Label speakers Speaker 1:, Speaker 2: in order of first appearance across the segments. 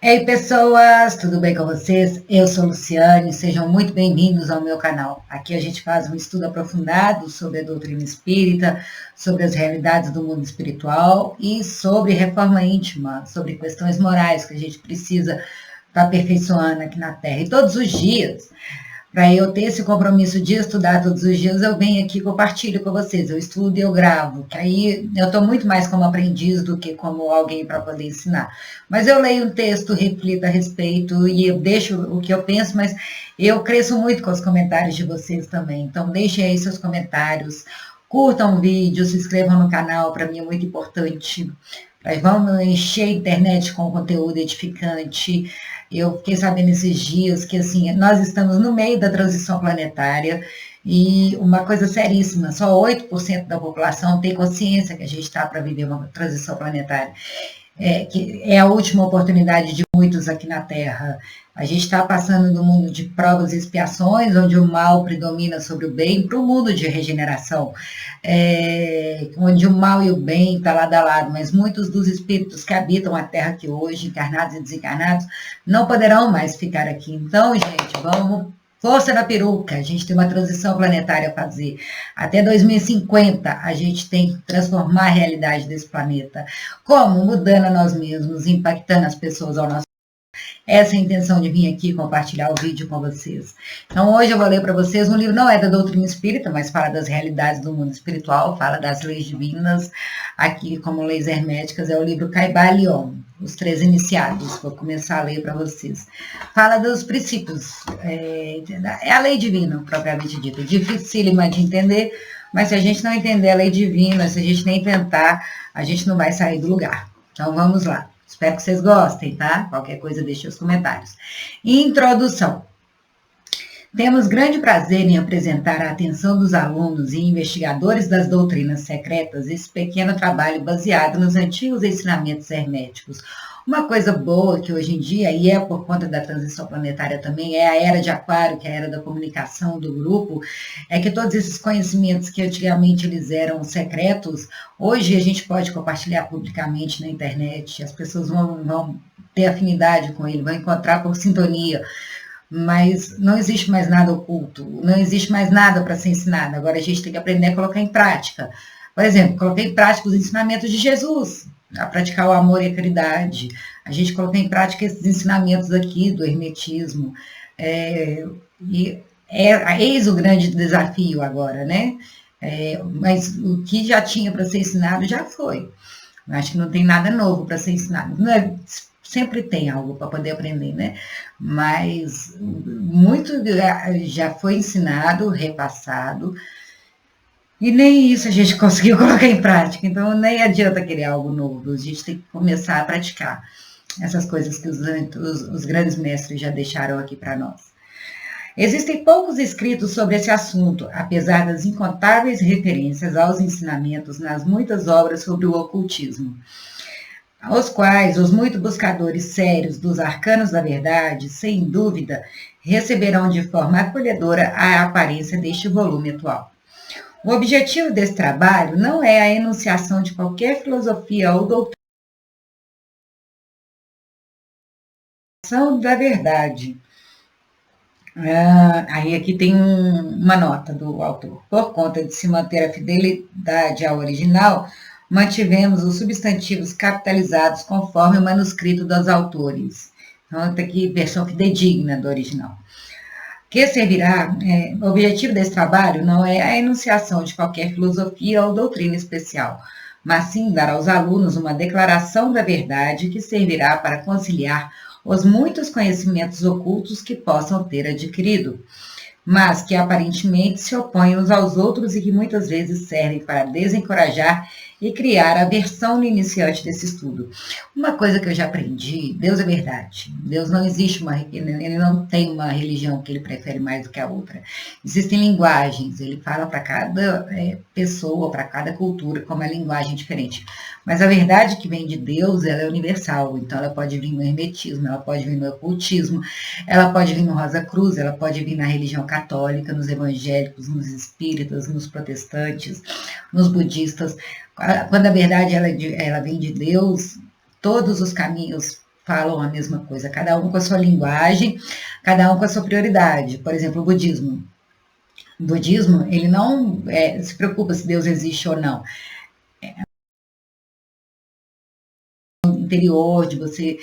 Speaker 1: Ei, pessoas, tudo bem com vocês? Eu sou Luciane, sejam muito bem-vindos ao meu canal. Aqui a gente faz um estudo aprofundado sobre a doutrina espírita, sobre as realidades do mundo espiritual e sobre reforma íntima, sobre questões morais que a gente precisa estar aperfeiçoando aqui na Terra. E todos os dias, para eu ter esse compromisso de estudar todos os dias, eu venho aqui e compartilho com vocês. Eu estudo e eu gravo, que aí eu estou muito mais como aprendiz do que como alguém para poder ensinar. Mas eu leio um texto, reflito a respeito e eu deixo o que eu penso, mas eu cresço muito com os comentários de vocês também. Então deixem aí seus comentários, curtam o vídeo, se inscrevam no canal, para mim é muito importante. Vamos encher a internet com conteúdo edificante. Eu fiquei sabendo esses dias que assim, nós estamos no meio da transição planetária e uma coisa seríssima, só 8% da população tem consciência que a gente está para viver uma transição planetária. Que é a última oportunidade de muitos aqui na Terra. A gente está passando do mundo de provas e expiações, onde o mal predomina sobre o bem, para o mundo de regeneração, onde o mal e o bem estão lado a lado, mas muitos dos espíritos que habitam a Terra aqui hoje, encarnados e desencarnados, não poderão mais ficar aqui. Então, gente, vamos... Força na peruca, a gente tem uma transição planetária a fazer. Até 2050, a gente tem que transformar a realidade desse planeta. Como? Mudando a nós mesmos, impactando as pessoas ao nosso. Essa é a intenção de vir aqui compartilhar o vídeo com vocês. Então, hoje eu vou ler para vocês um livro, não é da doutrina espírita, mas fala das realidades do mundo espiritual, fala das leis divinas, aqui como leis herméticas, é o livro Caibalion, Os Três Iniciados. Vou começar a ler para vocês. Fala dos princípios, é a lei divina, propriamente dita, dificílima de entender, mas se a gente não entender a lei divina, se a gente nem tentar, a gente não vai sair do lugar. Então, vamos lá. Espero que vocês gostem, tá? Qualquer coisa, deixe os comentários. Introdução. Temos grande prazer em apresentar à atenção dos alunos e investigadores das doutrinas secretas esse pequeno trabalho baseado nos antigos ensinamentos herméticos. Uma coisa boa que hoje em dia, e é por conta da transição planetária também, é a era de Aquário, que é a era da comunicação do grupo, é que todos esses conhecimentos que antigamente eles eram secretos, hoje a gente pode compartilhar publicamente na internet, as pessoas vão ter afinidade com ele, vão encontrar por sintonia, mas não existe mais nada oculto, não existe mais nada para ser ensinado, agora a gente tem que aprender a colocar em prática. Por exemplo, coloquei em prática os ensinamentos de Jesus, a praticar o amor e a caridade. A gente colocou em prática esses ensinamentos aqui do hermetismo. Eis o grande desafio agora, né? Mas o que já tinha para ser ensinado já foi. Eu acho que não tem nada novo para ser ensinado. Não é, sempre tem algo para poder aprender, né? Mas muito já foi ensinado, repassado, e nem isso a gente conseguiu colocar em prática, então nem adianta querer algo novo, a gente tem que começar a praticar essas coisas que os grandes mestres já deixaram aqui para nós. Existem poucos escritos sobre esse assunto, apesar das incontáveis referências aos ensinamentos nas muitas obras sobre o ocultismo, aos quais os muitos buscadores sérios dos arcanos da verdade, sem dúvida, receberão de forma acolhedora a aparência deste volume atual. O objetivo desse trabalho não é a enunciação de qualquer filosofia ou doutrina da verdade. Aí aqui tem uma nota do autor. Por conta de se manter a fidelidade ao original, mantivemos os substantivos capitalizados conforme o manuscrito dos autores. Então, tem aqui versão fidedigna do original. Que servirá, o objetivo desse trabalho não é a enunciação de qualquer filosofia ou doutrina especial, mas sim dar aos alunos uma declaração da verdade que servirá para conciliar os muitos conhecimentos ocultos que possam ter adquirido, mas que aparentemente se opõem uns aos outros e que muitas vezes servem para desencorajar e criar aversão no iniciante desse estudo. Uma coisa que eu já aprendi, Deus é verdade. Deus não existe ele não tem uma religião que ele prefere mais do que a outra. Existem linguagens, ele fala para cada pessoa, para cada cultura, com uma linguagem diferente. Mas a verdade que vem de Deus, ela é universal. Então, ela pode vir no hermetismo, ela pode vir no ocultismo, ela pode vir no Rosa Cruz, ela pode vir na religião católica, nos evangélicos, nos espíritas, nos protestantes, nos budistas. Quando a verdade ela vem de Deus, todos os caminhos falam a mesma coisa, cada um com a sua linguagem, cada um com a sua prioridade. Por exemplo, o budismo. O budismo, ele não se preocupa se Deus existe ou não. Interior, de você,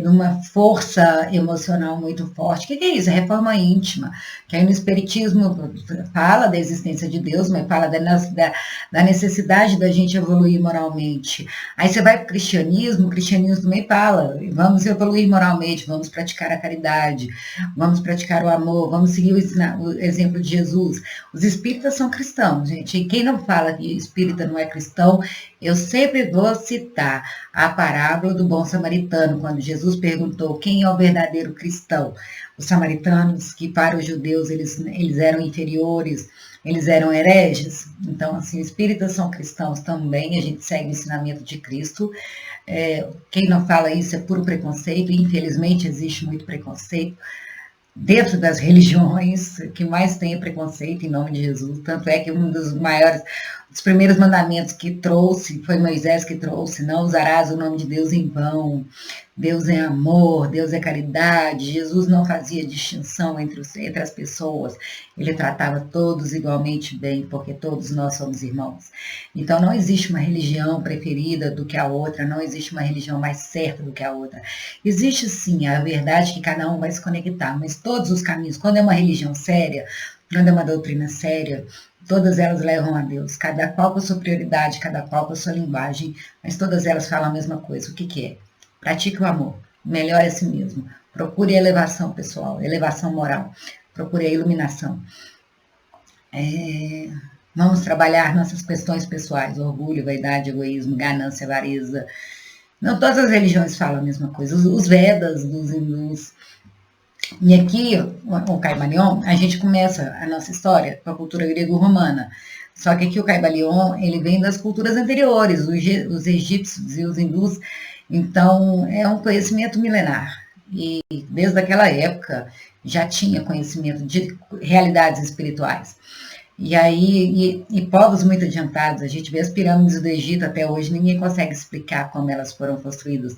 Speaker 1: numa força emocional muito forte. O que é isso? É reforma íntima. Que aí no Espiritismo fala da existência de Deus, mas fala da necessidade da gente evoluir moralmente. Aí você vai para o cristianismo também fala, vamos evoluir moralmente, vamos praticar a caridade, vamos praticar o amor, vamos seguir o exemplo de Jesus. Os espíritas são cristãos, gente. E quem não fala que espírita não é cristão, eu sempre vou citar a parábola do bom samaritano, quando Jesus perguntou quem é o verdadeiro cristão. Os samaritanos, que para os judeus eles eram inferiores, eles eram hereges. Então, assim, os espíritas são cristãos também, a gente segue o ensinamento de Cristo. Quem não fala isso é puro preconceito, e infelizmente existe muito preconceito dentro das religiões, que mais tem preconceito em nome de Jesus. Tanto é que um dos primeiros mandamentos que trouxe, foi Moisés que trouxe: não usarás o nome de Deus em vão, Deus é amor, Deus é caridade. Jesus não fazia distinção entre as pessoas, ele tratava todos igualmente bem, porque todos nós somos irmãos. Então não existe uma religião preferida do que a outra, não existe uma religião mais certa do que a outra. Existe sim a verdade que cada um vai se conectar, mas todos os caminhos, quando é uma religião séria, quando é uma doutrina séria, todas elas levam a Deus, cada qual com a sua prioridade, cada qual com a sua linguagem, mas todas elas falam a mesma coisa. O que é? Pratique o amor, melhore a si mesmo, procure a elevação pessoal, elevação moral, procure a iluminação. Vamos trabalhar nossas questões pessoais, orgulho, vaidade, egoísmo, ganância, avareza. Não todas as religiões falam a mesma coisa. Os Vedas dos hindus. E aqui, o Caibalion, a gente começa a nossa história com a cultura grego-romana. Só que aqui o Caibalion, ele vem das culturas anteriores, os egípcios e os hindus. Então, é um conhecimento milenar. E desde aquela época já tinha conhecimento de realidades espirituais. E aí, povos muito adiantados, a gente vê as pirâmides do Egito até hoje, ninguém consegue explicar como elas foram construídas.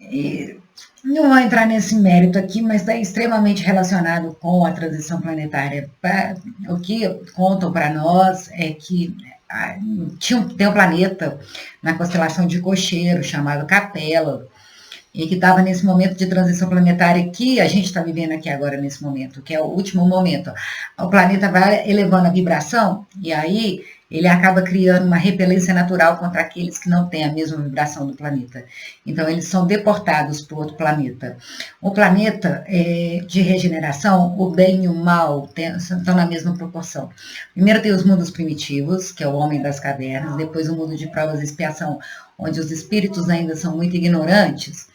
Speaker 1: E não vou entrar nesse mérito aqui, mas está extremamente relacionado com a transição planetária. O que contam para nós é que tem um planeta na constelação de Cocheiro, chamado Capela, e que estava nesse momento de transição planetária que a gente está vivendo aqui agora, nesse momento, que é o último momento. O planeta vai elevando a vibração, e aí ele acaba criando uma repelência natural contra aqueles que não têm a mesma vibração do planeta. Então, eles são deportados para outro planeta. O planeta de regeneração, o bem e o mal estão na mesma proporção. Primeiro tem os mundos primitivos, que é o homem das cavernas, depois o mundo de provas e expiação, onde os espíritos ainda são muito ignorantes,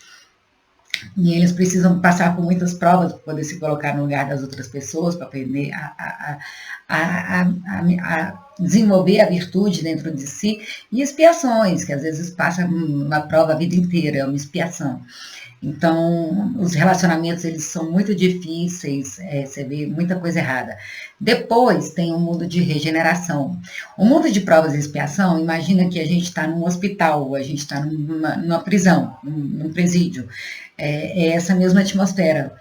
Speaker 1: e eles precisam passar por muitas provas para poder se colocar no lugar das outras pessoas, para aprender a desenvolver a virtude dentro de si, e expiações, que às vezes passa uma prova a vida inteira, é uma expiação. Então, os relacionamentos, eles são muito difíceis, você vê muita coisa errada. Depois, tem o mundo de regeneração. O mundo de provas e expiação, imagina que a gente está num hospital, a gente está numa prisão, num presídio. É essa mesma atmosfera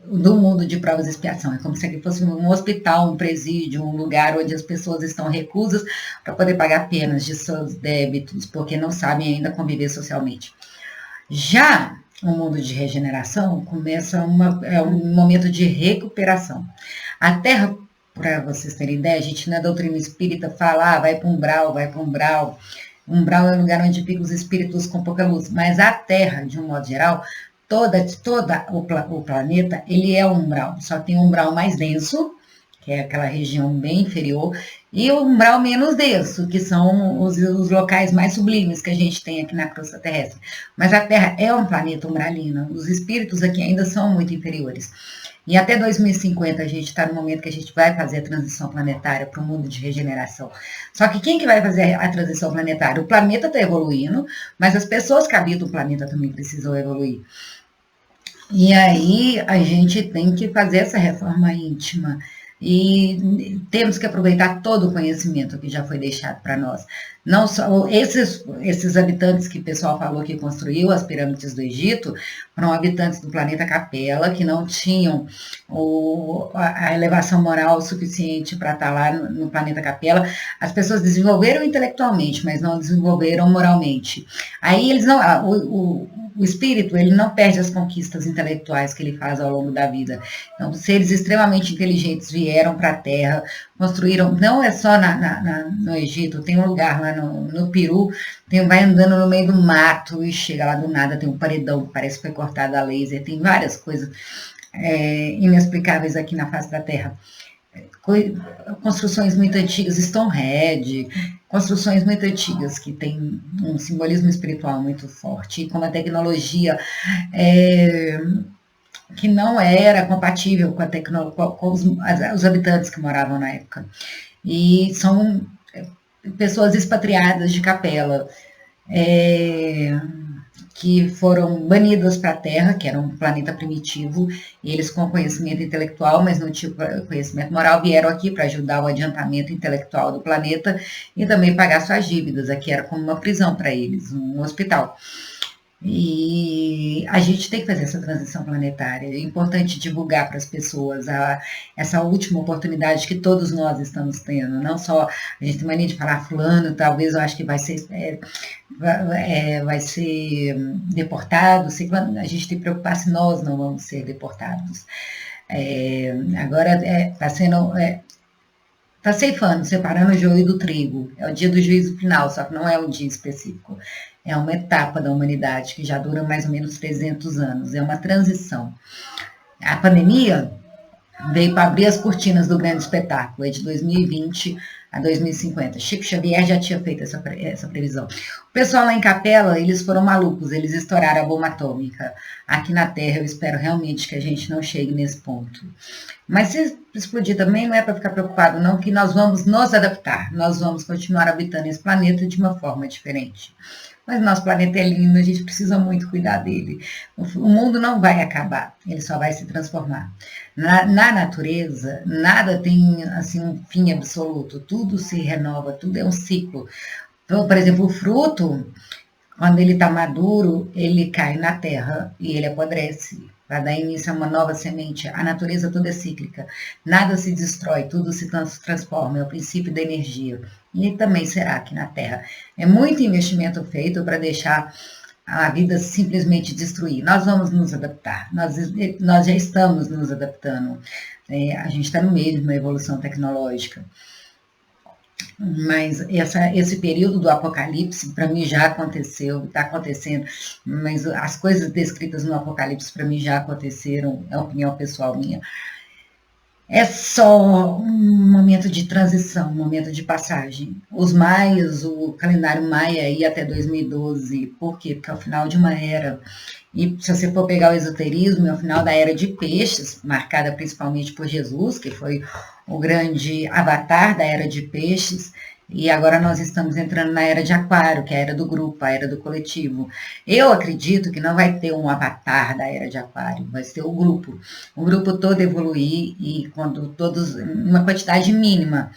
Speaker 1: do mundo de provas e expiação. É como se fosse um hospital, um presídio, um lugar onde as pessoas estão reclusas para poder pagar penas de seus débitos, porque não sabem ainda conviver socialmente. Já o mundo de regeneração começa um momento de recuperação. A Terra, para vocês terem ideia, a gente na doutrina espírita fala, vai para umbral, vai para umbral. Umbral é um lugar onde ficam os espíritos com pouca luz, mas a Terra, de um modo geral, todo o planeta, ele é um umbral, só tem um umbral mais denso, que é aquela região bem inferior, e o umbral menos denso, que são os locais mais sublimes que a gente tem aqui na crosta terrestre. Mas a Terra é um planeta umbralino, os espíritos aqui ainda são muito inferiores. E até 2050 a gente está no momento que a gente vai fazer a transição planetária para o mundo de regeneração. Só que quem que vai fazer a transição planetária? O planeta está evoluindo, mas as pessoas que habitam o planeta também precisam evoluir. E aí a gente tem que fazer essa reforma íntima. E temos que aproveitar todo o conhecimento que já foi deixado para nós. Não só esses habitantes que o pessoal falou que construiu as pirâmides do Egito, foram habitantes do planeta Capela, que não tinham a elevação moral suficiente para estar lá no planeta Capela. As pessoas desenvolveram intelectualmente, mas não desenvolveram moralmente. Aí eles não, o espírito, ele não perde as conquistas intelectuais que ele faz ao longo da vida. Então, seres extremamente inteligentes vieram para a Terra, construíram, não é só no Egito, tem um lugar lá no Peru, vai andando no meio do mato e chega lá do nada, tem um paredão que parece que foi cortado a laser, tem várias coisas inexplicáveis aqui na face da Terra. Construções muito antigas, Stonehenge, construções muito antigas que têm um simbolismo espiritual muito forte, e com uma tecnologia que não era compatível com os habitantes que moravam na época. E são pessoas expatriadas de Capela, que foram banidas para a Terra, que era um planeta primitivo, e eles com conhecimento intelectual, mas não tinham conhecimento moral, vieram aqui para ajudar o adiantamento intelectual do planeta e também pagar suas dívidas. Aqui era como uma prisão para eles, um hospital. E a gente tem que fazer essa transição planetária. É importante divulgar para as pessoas essa última oportunidade que todos nós estamos tendo. Não só a gente tem mania de falar fulano, talvez eu acho que vai ser deportado. A gente tem que preocupar se nós não vamos ser deportados. Agora está sendo... Está ceifando, separando o joio do trigo. É o dia do juízo final, só que não é um dia específico. É uma etapa da humanidade que já dura mais ou menos 300 anos. É uma transição. A pandemia veio para abrir as cortinas do grande espetáculo, de 2020 a 2050. Chico Xavier já tinha feito essa previsão. O pessoal lá em Capela, eles foram malucos, eles estouraram a bomba atômica. Aqui na Terra, eu espero realmente que a gente não chegue nesse ponto. Mas se explodir também, não é para ficar preocupado, não, que nós vamos nos adaptar. Nós vamos continuar habitando esse planeta de uma forma diferente. Mas nosso planeta é lindo, a gente precisa muito cuidar dele. O mundo não vai acabar, ele só vai se transformar. Na natureza, nada tem assim, um fim absoluto, tudo se renova, tudo é um ciclo. Então, por exemplo, o fruto, quando ele está maduro, ele cai na terra e ele apodrece. Para dar início a uma nova semente. A natureza toda é cíclica. Nada se destrói, tudo se transforma. É o princípio da energia. E também será aqui na Terra. É muito investimento feito para deixar a vida simplesmente destruir. Nós vamos nos adaptar. Nós já estamos nos adaptando. A gente está no meio de uma evolução tecnológica. Mas esse período do apocalipse, para mim, já aconteceu, está acontecendo, mas as coisas descritas no apocalipse, para mim, já aconteceram, é uma opinião pessoal minha. É só um momento de transição, um momento de passagem. Os maias, o calendário maia ia até 2012, por quê? Porque é o final de uma era. E se você for pegar o esoterismo, é o final da era de peixes, marcada principalmente por Jesus, que foi o grande avatar da era de peixes, e agora nós estamos entrando na era de aquário, que é a era do grupo, a era do coletivo. Eu acredito que não vai ter um avatar da era de aquário, vai ser o grupo todo evoluir, e quando todos, uma quantidade mínima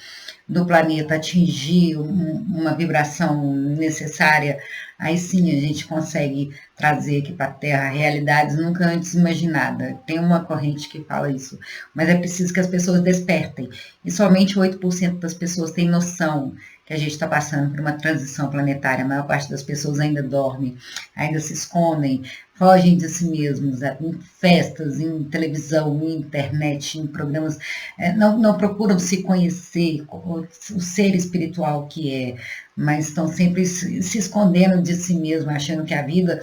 Speaker 1: do planeta atingir uma vibração necessária, aí sim a gente consegue trazer aqui para a Terra realidades nunca antes imaginadas. Tem uma corrente que fala isso, mas é preciso que as pessoas despertem. E somente 8% das pessoas têm noção que a gente está passando por uma transição planetária. A maior parte das pessoas ainda dorme, ainda se escondem, fogem de si mesmos, em festas, em televisão, em internet, em programas, não procuram se conhecer, o ser espiritual que é, mas estão sempre se escondendo de si mesmo, achando que a vida,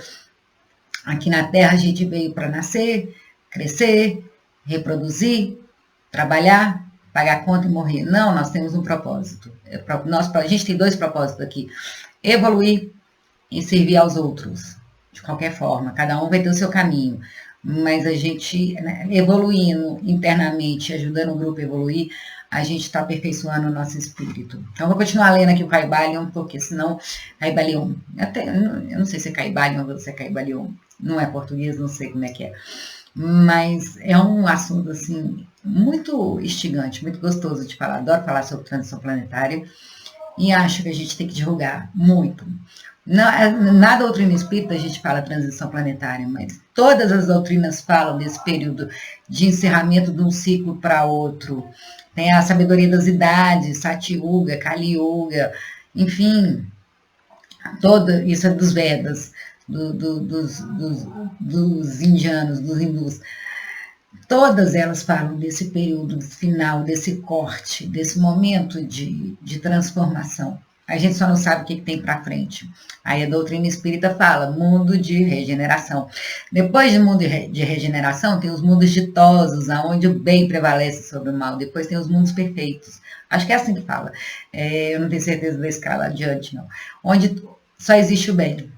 Speaker 1: aqui na Terra, a gente veio para nascer, crescer, reproduzir, trabalhar, pagar conta e morrer. Não, nós temos um propósito. A gente tem 2 propósitos aqui: evoluir e servir aos outros. De qualquer forma, cada um vai ter o seu caminho, mas a gente, né, evoluindo internamente, ajudando o grupo a evoluir, a gente está aperfeiçoando o nosso espírito. Então, vou continuar lendo aqui o Caibalion, porque senão, Caibalion, eu não sei se é Caibalion ou se é Caibalion, não é português, não sei como é que é. mas é um assunto, assim, muito instigante, muito gostoso de falar. Adoro falar sobre transição planetária e acho que a gente tem que divulgar muito. Na doutrina espírita a gente fala transição planetária, mas todas as doutrinas falam desse período de encerramento de um ciclo para outro. Tem a sabedoria das idades, Satyuga, Kali Yuga, enfim, toda isso é dos Vedas, dos indianos, dos hindus. Todas elas falam desse período final, desse corte, desse momento de transformação. A gente só não sabe o que tem para frente. Aí a doutrina espírita fala mundo de regeneração. Depois do mundo de regeneração, tem os mundos ditosos, onde o bem prevalece sobre o mal. Depois tem os mundos perfeitos. Acho que é assim que fala. Eu não tenho certeza da escala adiante, não. Onde só existe o bem.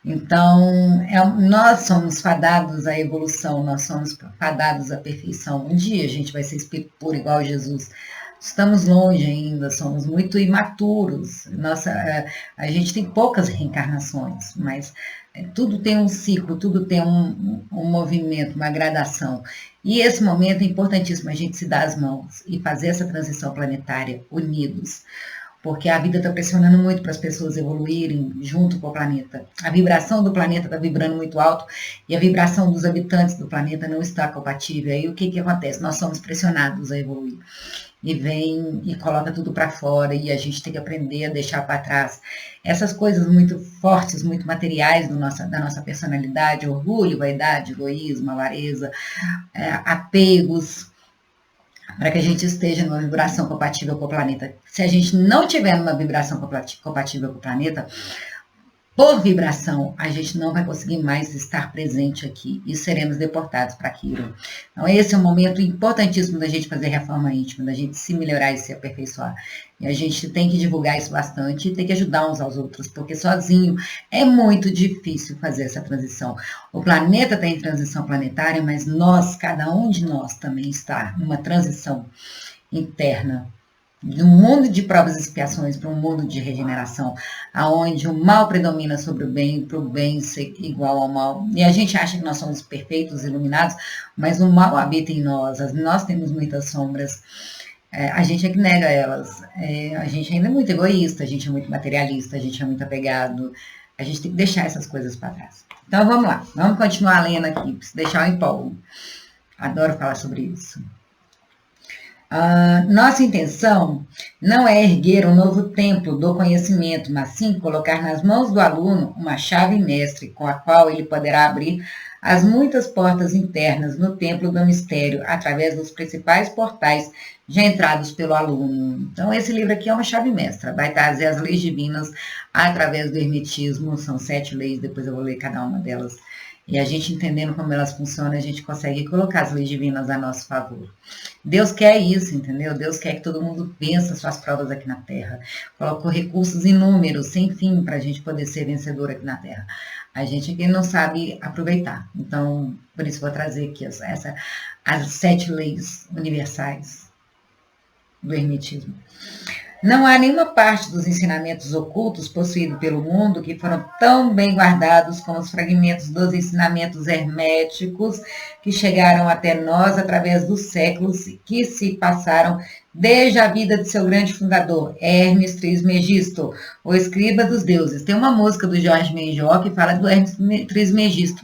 Speaker 1: Então, nós somos fadados à evolução, nós somos fadados à perfeição. Um dia a gente vai ser espírito puro igual Jesus. Estamos longe ainda, somos muito imaturos. A gente tem poucas reencarnações, mas tudo tem um ciclo, tudo tem um movimento, uma gradação. E esse momento é importantíssimo a gente se dar as mãos e fazer essa transição planetária unidos. Porque a vida está pressionando muito para as pessoas evoluírem junto com o planeta. A vibração do planeta está vibrando muito alto e a vibração dos habitantes do planeta não está compatível. Aí o que acontece? Nós somos pressionados a evoluir. E vem e coloca tudo para fora e a gente tem que aprender a deixar para trás essas coisas muito fortes, muito materiais da nossa personalidade, orgulho, vaidade, egoísmo, avareza, apegos, para que a gente esteja numa vibração compatível com o planeta. Se a gente não tiver numa vibração compatível com o planeta, por vibração, a gente não vai conseguir mais estar presente aqui e seremos deportados para aquilo. Então, esse é um momento importantíssimo da gente fazer reforma íntima, da gente se melhorar e se aperfeiçoar. E a gente tem que divulgar isso bastante e tem que ajudar uns aos outros, porque sozinho é muito difícil fazer essa transição. O planeta está em transição planetária, mas nós, cada um de nós também está numa transição interna, de um mundo de provas e expiações para um mundo de regeneração, aonde o mal predomina sobre o bem, para o bem ser igual ao mal. E a gente acha que nós somos perfeitos, iluminados, mas o mal habita em nós, nós temos muitas sombras. A gente é que nega elas. A gente ainda é muito egoísta, a gente é muito materialista, a gente é muito apegado. A gente tem que deixar essas coisas para trás. Então vamos lá, vamos continuar lendo aqui, para deixar o empolgo. Adoro falar sobre isso. Nossa intenção não é erguer um novo templo do conhecimento, mas sim colocar nas mãos do aluno uma chave mestre, com a qual ele poderá abrir as muitas portas internas no templo do mistério, através dos principais portais já entrados pelo aluno. Então, esse livro aqui é uma chave mestra, vai trazer as leis divinas através do hermetismo, são 7 leis, depois eu vou ler cada uma delas. E a gente entendendo como elas funcionam, a gente consegue colocar as leis divinas a nosso favor. Deus quer isso, entendeu? Deus quer que todo mundo vença suas provas aqui na Terra. Colocou recursos inúmeros, sem fim, para a gente poder ser vencedor aqui na Terra. A gente aqui não sabe aproveitar. Então, por isso vou trazer aqui as 7 leis universais do hermetismo. Não há nenhuma parte dos ensinamentos ocultos possuídos pelo mundo que foram tão bem guardados como os fragmentos dos ensinamentos herméticos que chegaram até nós através dos séculos que se passaram desde a vida de seu grande fundador, Hermes Trismegisto, o escriba dos deuses. Tem uma música do Jorge Benjor que fala do Hermes Trismegisto.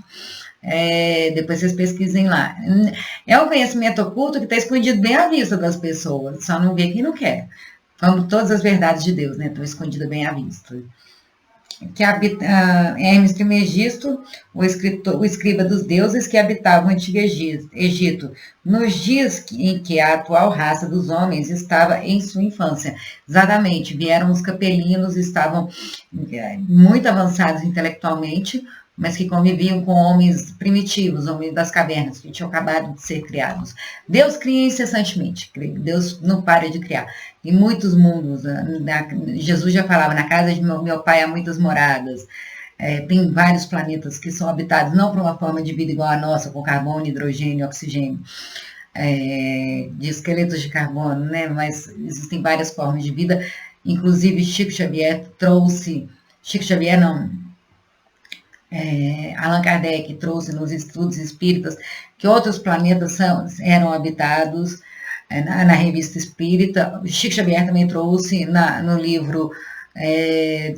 Speaker 1: Depois vocês pesquisem lá. É um conhecimento oculto que está escondido bem à vista das pessoas, só não vê quem não quer. Como todas as verdades de Deus, né? Estão escondidas bem à vista. Hermes Trismegisto, o escriba dos deuses que habitava o antigo Egito, nos dias em que a atual raça dos homens estava em sua infância. Exatamente, vieram os capelinos, estavam muito avançados intelectualmente, mas que conviviam com homens primitivos, homens das cavernas, que tinham acabado de ser criados. Deus cria incessantemente, Deus não para de criar. Em muitos mundos, Jesus já falava, na casa de meu pai há muitas moradas. Tem vários planetas que são habitados não por uma forma de vida igual a nossa, com carbono, hidrogênio, oxigênio, de esqueletos de carbono, né? Mas existem várias formas de vida. Inclusive, Chico Xavier Allan Kardec trouxe nos estudos espíritas que outros planetas eram habitados na revista espírita. Chico Xavier também trouxe no livro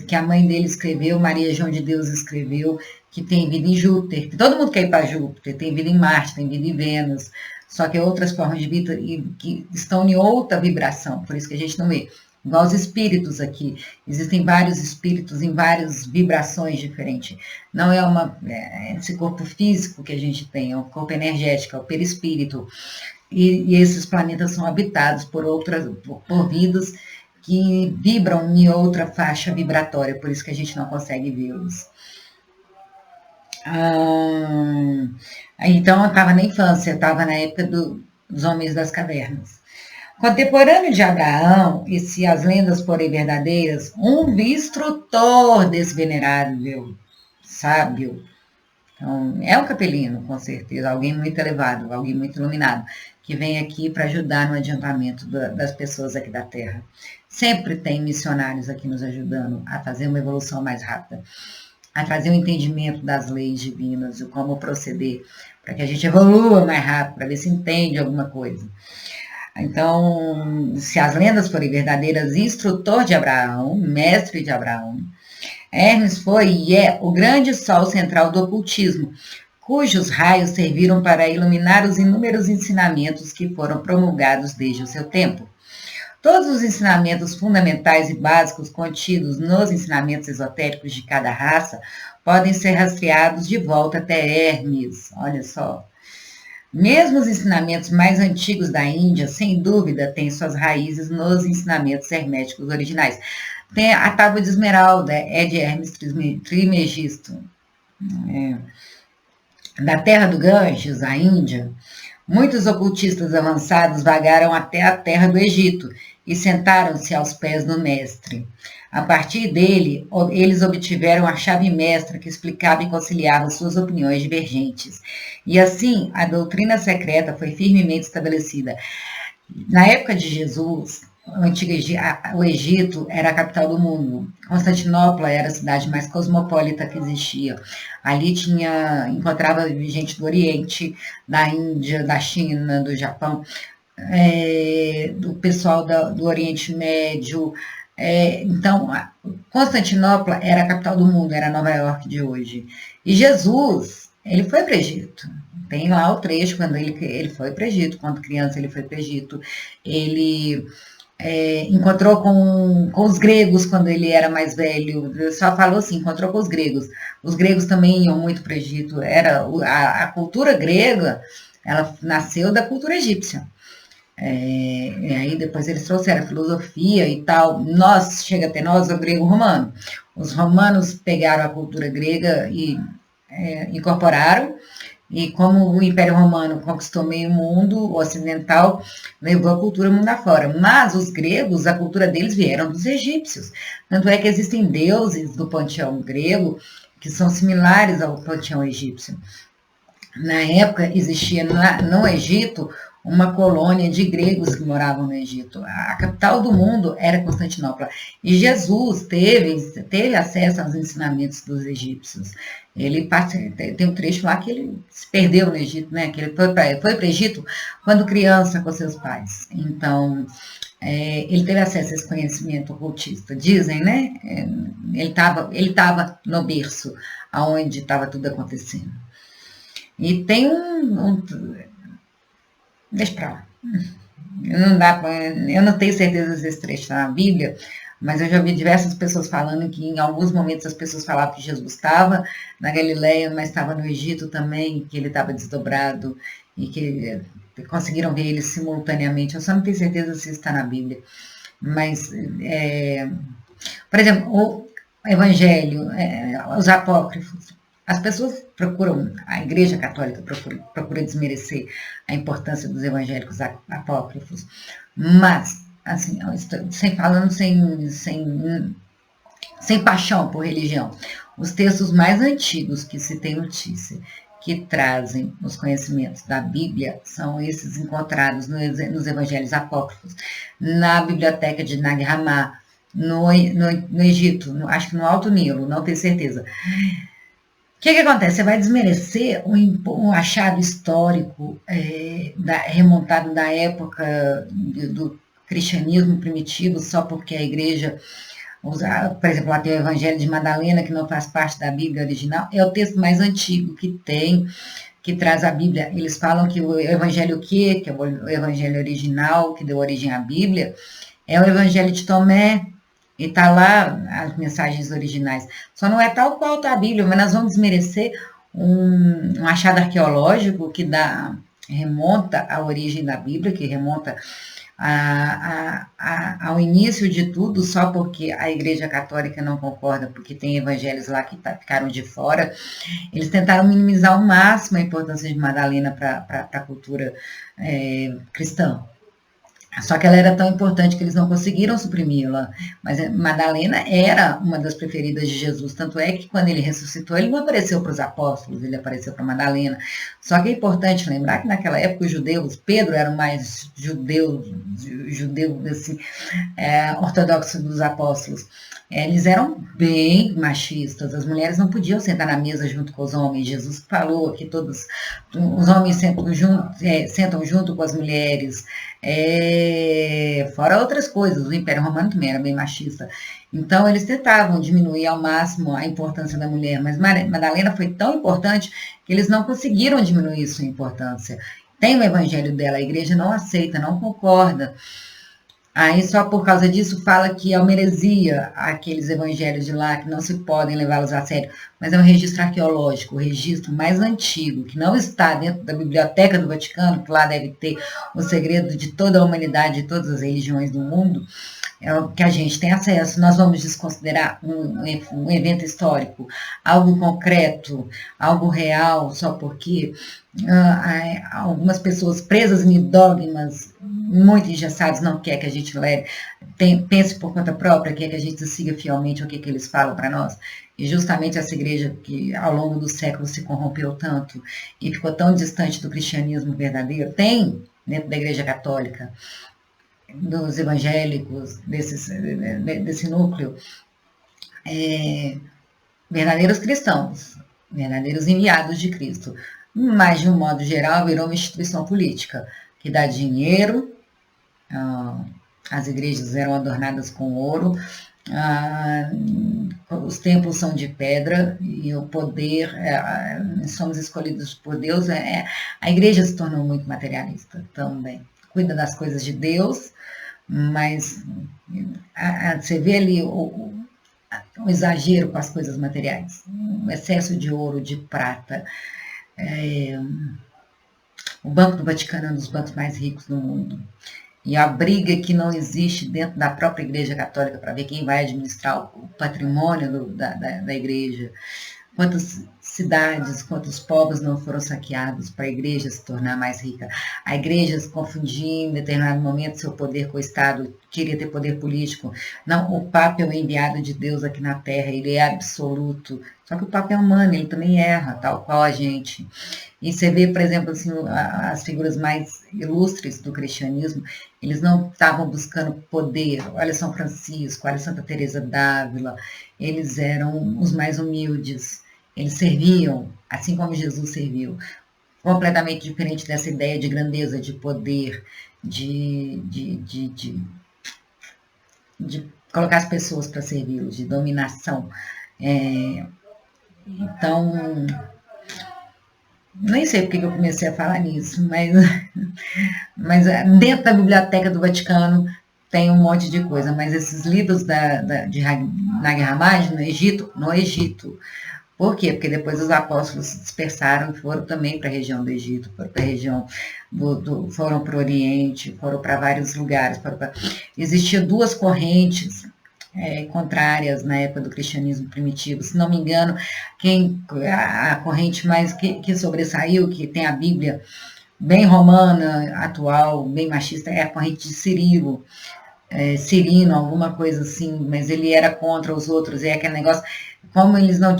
Speaker 1: que a mãe dele escreveu, Maria João de Deus escreveu, que tem vida em Júpiter, que todo mundo quer ir para Júpiter, tem vida em Marte, tem vida em Vênus, só que outras formas de vida que estão em outra vibração, por isso que a gente não vê. Igual os espíritos aqui, existem vários espíritos em várias vibrações diferentes. Não é esse corpo físico que a gente tem, é um corpo energético, é o perispírito. E esses planetas são habitados por vidas que vibram em outra faixa vibratória, por isso que a gente não consegue vê-los. Então, eu estava na infância, eu estava na época dos homens das cavernas. Contemporâneo de Abraão, e se as lendas forem verdadeiras, um instrutor desse venerável sábio. Então, é um capelino, com certeza, alguém muito elevado, alguém muito iluminado, que vem aqui para ajudar no adiantamento das pessoas aqui da Terra. Sempre tem missionários aqui nos ajudando a fazer uma evolução mais rápida, a trazer um entendimento das leis divinas, de como proceder, para que a gente evolua mais rápido, para ver se entende alguma coisa. Então, se as lendas forem verdadeiras, instrutor de Abraão, mestre de Abraão, Hermes foi e é o grande sol central do ocultismo, cujos raios serviram para iluminar os inúmeros ensinamentos que foram promulgados desde o seu tempo. Todos os ensinamentos fundamentais e básicos contidos nos ensinamentos esotéricos de cada raça podem ser rastreados de volta até Hermes. Olha só. Mesmo os ensinamentos mais antigos da Índia, sem dúvida, têm suas raízes nos ensinamentos herméticos originais. Tem a tábua de esmeralda, é de Hermes Trismegisto. Da terra do Ganges, a Índia, muitos ocultistas avançados vagaram até a terra do Egito e sentaram-se aos pés do mestre. A partir dele, eles obtiveram a chave mestra que explicava e conciliava suas opiniões divergentes. E assim, a doutrina secreta foi firmemente estabelecida. Na época de Jesus, o Egito era a capital do mundo. Constantinopla era a cidade mais cosmopolita que existia. Ali encontrava gente do Oriente, da Índia, da China, do Japão, do pessoal do Oriente Médio. Então, Constantinopla era a capital do mundo, era Nova York de hoje. E Jesus, ele foi para o Egito. Tem lá o trecho quando ele foi para o Egito, quando criança ele foi para o Egito. Ele encontrou com os gregos quando ele era mais velho. Ele só falou assim, encontrou com os gregos. Os gregos também iam muito para o Egito. A cultura grega, ela nasceu da cultura egípcia. E aí depois eles trouxeram a filosofia e tal. Chega até nós, o grego-romano. Os romanos pegaram a cultura grega e incorporaram, e como o Império Romano conquistou meio mundo ocidental, levou a cultura mundo afora. Mas os gregos, a cultura deles vieram dos egípcios. Tanto é que existem deuses do panteão grego que são similares ao panteão egípcio. Na época, existia no Egito uma colônia de gregos que moravam no Egito. A capital do mundo era Constantinopla. E Jesus teve acesso aos ensinamentos dos egípcios. Tem um trecho lá que ele se perdeu no Egito, né? Que ele foi para o Egito quando criança com seus pais. Então, ele teve acesso a esse conhecimento ocultista. Dizem, né? Ele estava no berço, onde estava tudo acontecendo. E tem deixa pra lá. Eu não tenho certeza se esse trecho está na Bíblia, mas eu já vi diversas pessoas falando que em alguns momentos as pessoas falavam que Jesus estava na Galileia, mas estava no Egito também, que ele estava desdobrado e que conseguiram ver ele simultaneamente. Eu só não tenho certeza se isso está na Bíblia. Mas, por exemplo, o Evangelho, os apócrifos, as pessoas procuram, a Igreja Católica procura desmerecer a importância dos evangélicos apócrifos, mas, assim, falando sem paixão por religião, os textos mais antigos que se tem notícia, que trazem os conhecimentos da Bíblia, são esses encontrados nos evangelhos apócrifos, na biblioteca de Nag Hammadi, no Egito, acho que no Alto Nilo, não tenho certeza. que acontece? Você vai desmerecer um achado histórico remontado da época do cristianismo primitivo só porque a igreja usa, por exemplo, lá tem o Evangelho de Madalena, que não faz parte da Bíblia original, é o texto mais antigo que tem, que traz a Bíblia. Eles falam que o Evangelho que é o Evangelho original, que deu origem à Bíblia, é o Evangelho de Tomé, e está lá as mensagens originais. Só não é tal qual está a Bíblia, mas nós vamos desmerecer um achado arqueológico que remonta à origem da Bíblia, que remonta ao início de tudo, só porque a Igreja Católica não concorda, porque tem evangelhos lá que ficaram de fora. Eles tentaram minimizar ao máximo a importância de Madalena para a cultura cristã. Só que ela era tão importante que eles não conseguiram suprimi-la. Mas Madalena era uma das preferidas de Jesus. Tanto é que quando ele ressuscitou, ele não apareceu para os apóstolos, ele apareceu para Madalena. Só que é importante lembrar que naquela época os judeus, Pedro era o mais judeu desse ortodoxo dos apóstolos. Eles eram bem machistas, as mulheres não podiam sentar na mesa junto com os homens. Jesus falou que todos os homens sentam junto com as mulheres, fora outras coisas. O Império Romano também era bem machista. Então, eles tentavam diminuir ao máximo a importância da mulher, mas Madalena foi tão importante que eles não conseguiram diminuir sua importância. Tem o evangelho dela, a igreja não aceita, não concorda. Aí, só por causa disso, fala que é uma heresia aqueles evangelhos de lá, que não se podem levá-los a sério. Mas é um registro arqueológico, o registro mais antigo, que não está dentro da Biblioteca do Vaticano, que lá deve ter o segredo de toda a humanidade, de todas as religiões do mundo, é o que a gente tem acesso. Nós vamos desconsiderar um evento histórico, algo concreto, algo real, só porque algumas pessoas presas em dogmas muito engessados não quer que a gente pense por conta própria, quer que a gente siga fielmente o que eles falam para nós. E justamente essa igreja que ao longo dos séculos se corrompeu tanto e ficou tão distante do cristianismo verdadeiro, tem dentro da igreja católica, dos evangélicos, desse núcleo, verdadeiros cristãos, verdadeiros enviados de Cristo. Mas, de um modo geral, virou uma instituição política que dá dinheiro, as igrejas eram adornadas com ouro, os templos são de pedra e o poder, somos escolhidos por Deus. A igreja se tornou muito materialista também. Cuida das coisas de Deus, mas você vê ali o exagero com as coisas materiais, o excesso de ouro, de prata. O Banco do Vaticano é um dos bancos mais ricos do mundo. E a briga que não existe dentro da própria Igreja Católica para ver quem vai administrar o patrimônio da Igreja. Quantas cidades, quantos povos não foram saqueados para a igreja se tornar mais rica? A igreja se confundia em determinado momento seu poder com o Estado, queria ter poder político. Não, o Papa é o enviado de Deus aqui na Terra, ele é absoluto. Só que o Papa é humano, ele também erra, tal qual a gente. E você vê, por exemplo, assim, as figuras mais ilustres do cristianismo, eles não estavam buscando poder. Olha São Francisco, olha Santa Teresa d'Ávila, eles eram os mais humildes. Eles serviam, assim como Jesus serviu, completamente diferente dessa ideia de grandeza, de poder, de colocar as pessoas para servi-los, de dominação. Então, nem sei porque eu comecei a falar nisso, mas dentro da Biblioteca do Vaticano tem um monte de coisa, mas esses livros de Nag Hammadi no Egito. Por quê? Porque depois os apóstolos se dispersaram e foram também para a região do Egito, foram para a região foram para o Oriente, foram para vários lugares. Existiam duas correntes contrárias na época do cristianismo primitivo. Se não me engano, a corrente mais que sobressaiu, que tem a Bíblia bem romana, atual, bem machista, é a corrente de Cirilo. Cirino, alguma coisa assim, mas ele era contra os outros, aquele negócio, como eles não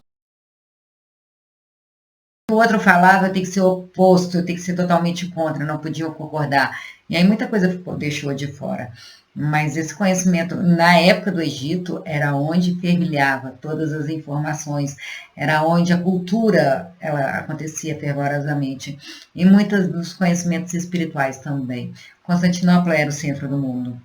Speaker 1: o outro falava, tem que ser oposto, tem que ser totalmente contra, não podiam concordar. E aí muita coisa deixou de fora. Mas esse conhecimento, na época do Egito, era onde fervilhava todas as informações, era onde a cultura ela acontecia fervorosamente, e muitos dos conhecimentos espirituais também. Constantinopla era o centro do mundo.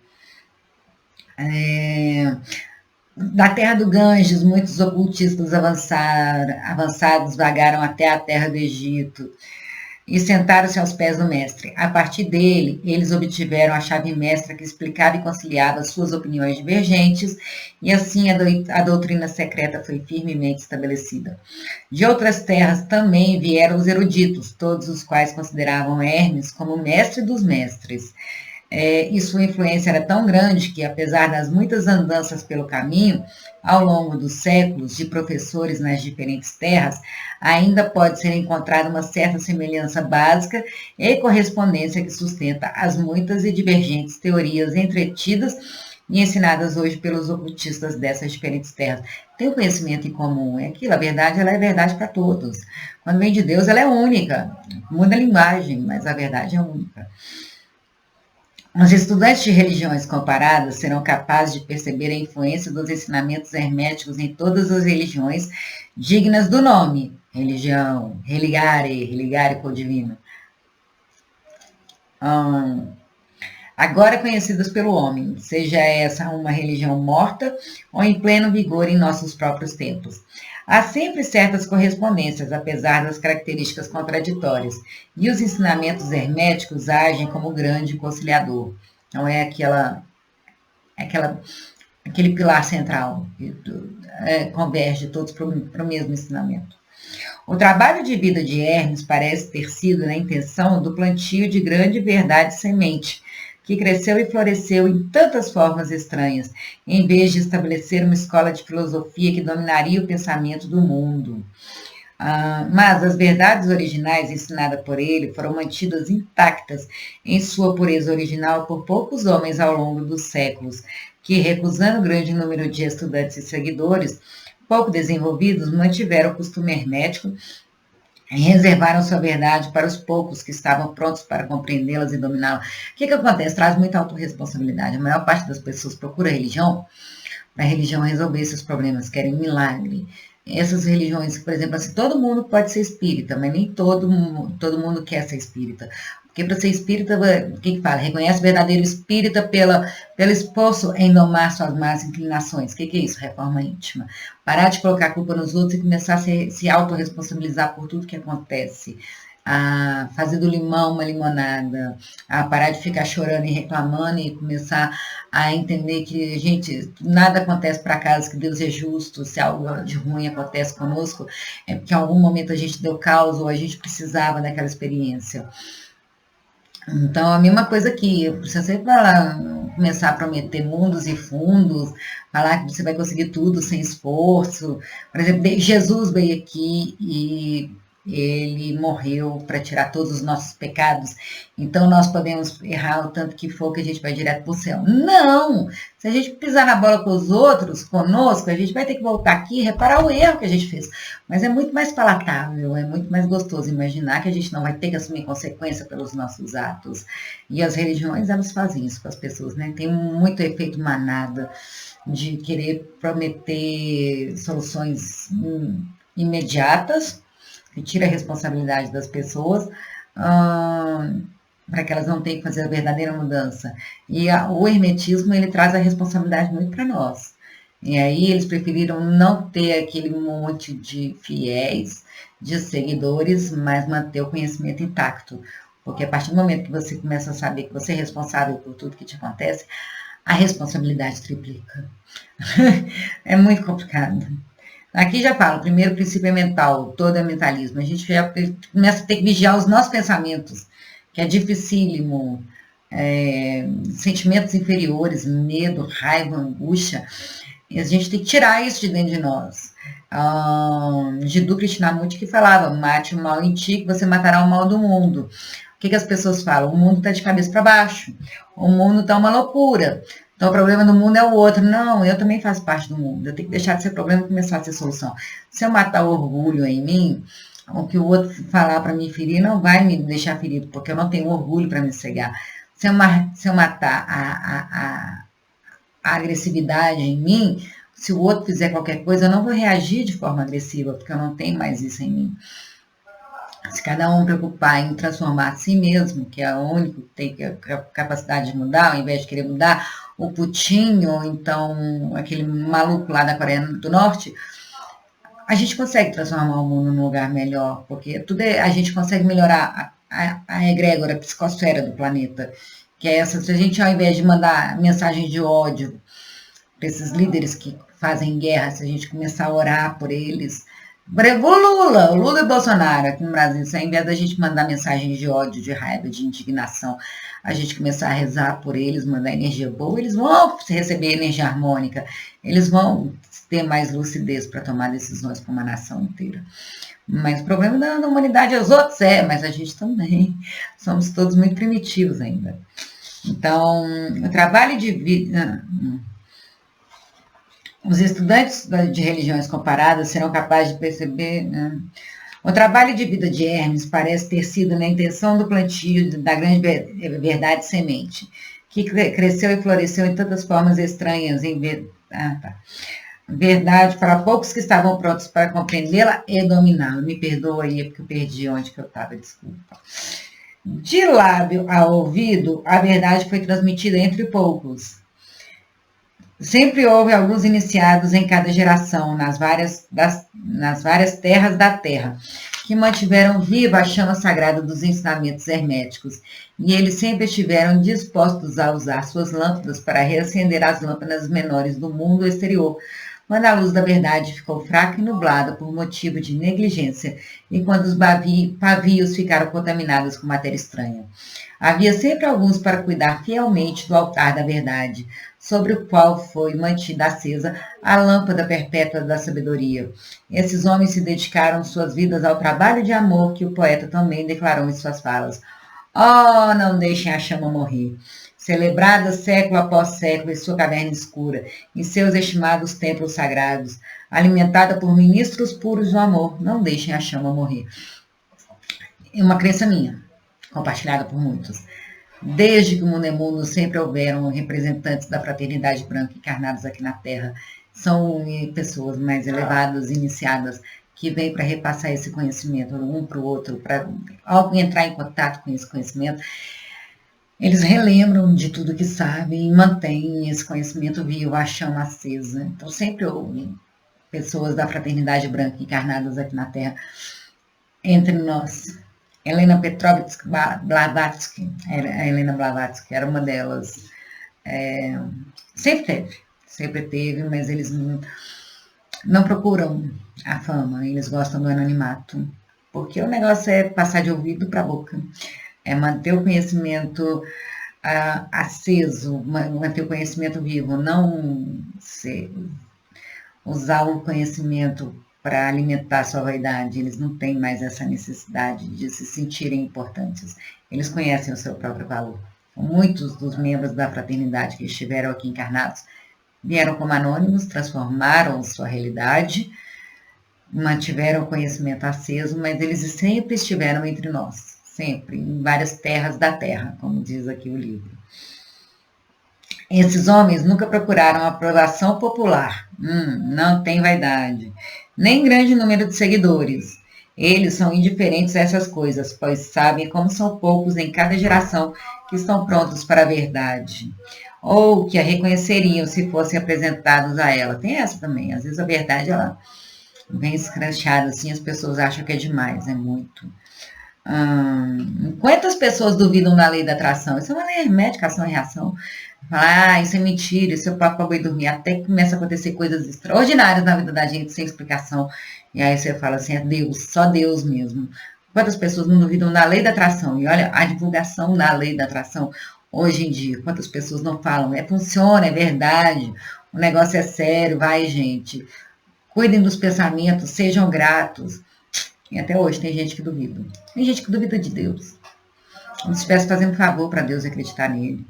Speaker 1: Da terra do Ganges, muitos ocultistas avançados vagaram até a terra do Egito e sentaram-se aos pés do mestre. A partir dele, eles obtiveram a chave mestra que explicava e conciliava suas opiniões divergentes, e assim a doutrina secreta foi firmemente estabelecida. De outras terras também vieram os eruditos, todos os quais consideravam Hermes como mestre dos mestres. E sua influência era tão grande que, apesar das muitas andanças pelo caminho, ao longo dos séculos de professores nas diferentes terras, ainda pode ser encontrada uma certa semelhança básica e correspondência que sustenta as muitas e divergentes teorias entretidas e ensinadas hoje pelos ocultistas dessas diferentes terras. Tem um conhecimento em comum, é aquilo, a verdade ela é verdade para todos. Quando vem de Deus, ela é única, muda a linguagem, mas a verdade é única. Os estudantes de religiões comparadas serão capazes de perceber a influência dos ensinamentos herméticos em todas as religiões dignas do nome, religião, religare com o divino. Agora conhecidas pelo homem, seja essa uma religião morta ou em pleno vigor em nossos próprios tempos. Há sempre certas correspondências, apesar das características contraditórias, e os ensinamentos herméticos agem como grande conciliador. Não é aquele pilar central que converge todos para o mesmo ensinamento. O trabalho de vida de Hermes parece ter sido na intenção do plantio de grande verdade semente, que cresceu e floresceu em tantas formas estranhas, em vez de estabelecer uma escola de filosofia que dominaria o pensamento do mundo. Mas as verdades originais ensinadas por ele foram mantidas intactas em sua pureza original por poucos homens ao longo dos séculos, que, recusando grande número de estudantes e seguidores, pouco desenvolvidos, mantiveram o costume hermético e reservaram sua verdade para os poucos que estavam prontos para compreendê-las e dominá-las. O que acontece? Traz muita autorresponsabilidade. A maior parte das pessoas procura religião para a religião resolver esses problemas, querem milagre. Essas religiões, por exemplo, assim, todo mundo pode ser espírita, mas nem todo mundo quer ser espírita. Porque para ser espírita, o que fala? Reconhece o verdadeiro espírita pelo esforço em domar suas más inclinações. O que é isso? Reforma íntima. Parar de colocar a culpa nos outros e começar a se autorresponsabilizar por tudo que acontece. A fazer do limão uma limonada, a parar de ficar chorando e reclamando e começar a entender que, gente, nada acontece por acaso, que Deus é justo, se algo de ruim acontece conosco, é porque em algum momento a gente deu causa ou a gente precisava daquela experiência. Então, a mesma coisa aqui, você sempre começar a prometer mundos e fundos, falar que você vai conseguir tudo sem esforço. Por exemplo, Jesus veio aqui e ele morreu para tirar todos os nossos pecados, então nós podemos errar o tanto que for que a gente vai direto para o céu. Não! Se a gente pisar na bola com os outros, conosco, a gente vai ter que voltar aqui e reparar o erro que a gente fez. Mas é muito mais palatável, é muito mais gostoso imaginar que a gente não vai ter que assumir consequência pelos nossos atos. E as religiões, elas fazem isso com as pessoas, né? Tem muito efeito manada de querer prometer soluções imediatas, que tira a responsabilidade das pessoas, para que elas não tenham que fazer a verdadeira mudança. E o hermetismo, ele traz a responsabilidade muito para nós. E aí eles preferiram não ter aquele monte de fiéis, de seguidores, mas manter o conhecimento intacto. Porque a partir do momento que você começa a saber que você é responsável por tudo que te acontece, a responsabilidade triplica. É muito complicado. Aqui já falo, o primeiro princípio é mental, todo é mentalismo. A gente já começa a ter que vigiar os nossos pensamentos, que é dificílimo, sentimentos inferiores, medo, raiva, angústia. E a gente tem que tirar isso de dentro de nós. Jiddu Krishnamurti que falava, mate o mal em ti, que você matará o mal do mundo. O que as pessoas falam? O mundo está de cabeça para baixo, o mundo está uma loucura. Então, o problema do mundo é o outro. Não, eu também faço parte do mundo. Eu tenho que deixar de ser problema e começar a ser solução. Se eu matar o orgulho em mim, o que o outro falar para me ferir não vai me deixar ferido, porque eu não tenho orgulho para me cegar. Se eu matar a agressividade em mim, se o outro fizer qualquer coisa, eu não vou reagir de forma agressiva, porque eu não tenho mais isso em mim. Se cada um preocupar em transformar a si mesmo, que é o único que tem a capacidade de mudar, ao invés de querer mudar o Putin, ou então aquele maluco lá da Coreia do Norte, a gente consegue transformar o mundo num lugar melhor, porque a gente consegue melhorar a egrégora, a psicosfera do planeta, que é essa, se a gente, ao invés de mandar mensagem de ódio para esses líderes que fazem guerra, se a gente começar a orar por eles, o Lula e Bolsonaro aqui no Brasil, se ao invés da gente mandar mensagens de ódio, de raiva, de indignação, a gente começar a rezar por eles, mandar energia boa, eles vão receber energia harmônica, eles vão ter mais lucidez para tomar decisões para uma nação inteira. Mas o problema da humanidade é os outros, mas a gente também. Somos todos muito primitivos ainda. Então, o trabalho de vida... Os estudantes de religiões comparadas serão capazes de perceber... O trabalho de vida de Hermes parece ter sido na intenção do plantio da grande verdade semente, que cresceu e floresceu em tantas formas estranhas, verdade para poucos que estavam prontos para compreendê-la e dominá-la. Me perdoa aí, porque eu perdi onde que eu estava, desculpa. De lábio a ouvido, a verdade foi transmitida entre poucos. Sempre houve alguns iniciados em cada geração, nas várias terras da terra, que mantiveram viva a chama sagrada dos ensinamentos herméticos, e eles sempre estiveram dispostos a usar suas lâmpadas para reacender as lâmpadas menores do mundo exterior, quando a luz da verdade ficou fraca e nublada por motivo de negligência, e quando os pavios ficaram contaminados com matéria estranha. Havia sempre alguns para cuidar fielmente do altar da verdade, sobre o qual foi mantida acesa a lâmpada perpétua da sabedoria. Esses homens se dedicaram suas vidas ao trabalho de amor que o poeta também declarou em suas falas. Oh, não deixem a chama morrer. Celebrada século após século em sua caverna escura, em seus estimados templos sagrados, alimentada por ministros puros do amor, não deixem a chama morrer. É uma crença minha, compartilhada por muitos. Desde que o mundo é mundo, sempre houveram representantes da fraternidade branca encarnados aqui na Terra. São pessoas mais elevadas, iniciadas, que vêm para repassar esse conhecimento um para o outro, para ao entrar em contato com esse conhecimento, eles relembram de tudo que sabem e mantêm esse conhecimento vivo, a chama acesa. Então, sempre houve pessoas da fraternidade branca encarnadas aqui na Terra entre nós. Helena Petrovitsky Blavatsky, a Helena Blavatsky era uma delas. Sempre teve, mas eles não procuram a fama, eles gostam do anonimato, porque o negócio é passar de ouvido para a boca, é manter o conhecimento aceso, manter o conhecimento vivo, não usar o conhecimento para alimentar a sua vaidade. Eles não têm mais essa necessidade de se sentirem importantes. Eles conhecem o seu próprio valor. Muitos dos membros da fraternidade que estiveram aqui encarnados vieram como anônimos, transformaram sua realidade, mantiveram o conhecimento aceso, mas eles sempre estiveram entre nós, sempre, em várias terras da terra, como diz aqui o livro. Esses homens nunca procuraram a aprovação popular, não tem vaidade, nem grande número de seguidores. Eles são indiferentes a essas coisas, pois sabem como são poucos em cada geração que estão prontos para a verdade, ou que a reconheceriam se fossem apresentados a ela. Tem essa também, às vezes a verdade ela vem escrachada assim, as pessoas acham que é demais, é muito. Quantas pessoas duvidam da lei da atração? Isso é uma lei hermética, ação e reação. Fala, isso é mentira, isso é o papo para boi dormir. Até que começa a acontecer coisas extraordinárias na vida da gente, sem explicação. E aí você fala assim, é Deus, só Deus mesmo. Quantas pessoas não duvidam da lei da atração? E olha, a divulgação da lei da atração, hoje em dia, quantas pessoas não falam, funciona, é verdade, o negócio é sério, vai, gente. Cuidem dos pensamentos, sejam gratos. E até hoje tem gente que duvida. Tem gente que duvida de Deus. Como se estivesse fazendo favor para Deus acreditar nele.